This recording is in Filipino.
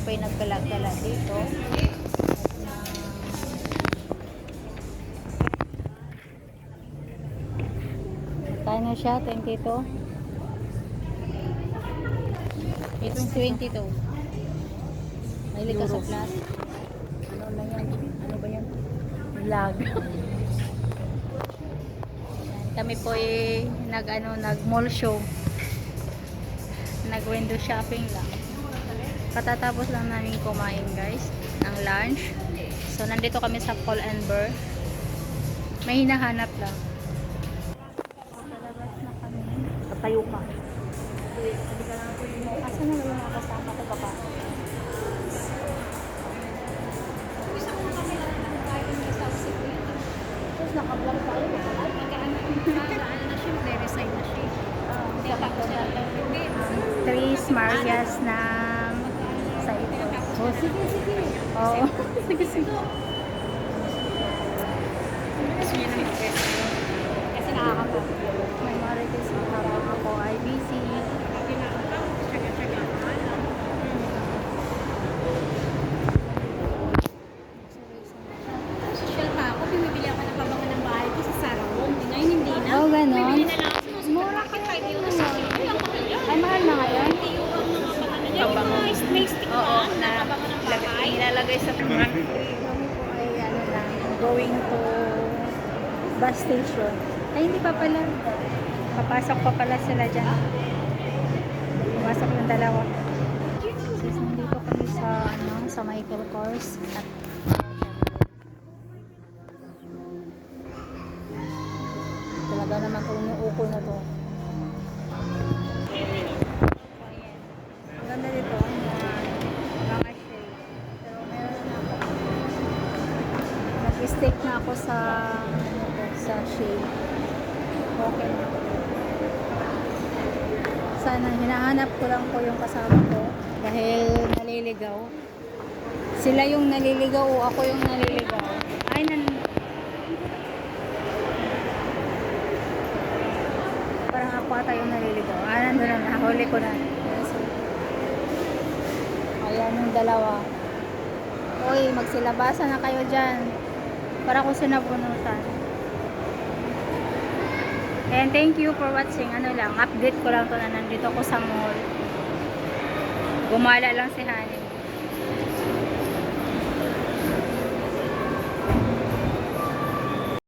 pa'y nagkala-gala dito. Kano siya? 22? It's 22. Mahilig ka sa plus. Ano na yan? Ano ba yan? Vlog. Kami po nag mall show. Nag window shopping lang. Katatapos lang namin kumain guys ng lunch. So nandito kami sa Paul and Burr. May hinahanap lang. Palabas na kami. Patayo ka. Hindi ka lang po yung kasi na yung mga kasama ko baka. Tapos naka-vlog tayo. Nagkaan na siya. Re-resign na siya. Hindi tapos na lang. 3 Marias na sa ito. Oh, sige, sige. Oh, sige, sige. Kasi nakakapa. May marites na ako, IBC. Social pa ako, bumibili ako ng pabangan ng bahay ko sa Sarawong. Ngayon hindi na. Oh, ganon. Bumibili na lang ako. Mura ka tayo dito sa Ay, mahal na ngayon. pabangan. May stick na pabangan ng bahay. Nilalagay sa kami po ay ano lang, going to bus station. Ay, hindi pa pala. Papasok pa pala sila dyan. Pumasok yung dalawa. So, nandito kami sa, sa Michael Kors. At talaga naman kung inuuko na to. Ang ganda dito, mga shade. Pero meron na ako. Nag-stick na ako sa shade. Okay na. Sana hinahanap ko lang po yung kasama ko dahil naliligaw. Sila yung naliligaw o ako yung naliligaw. Ay, parang ako ata yung naliligaw. Nandun na, nahuli ko na. Ayan yung dalawa. Uy, magsilabasan na kayo dyan. Para ko sinabunutan. And thank you for watching. Ano lang, update ko lang to na nandito ko sa mall. Gumala lang si Honey.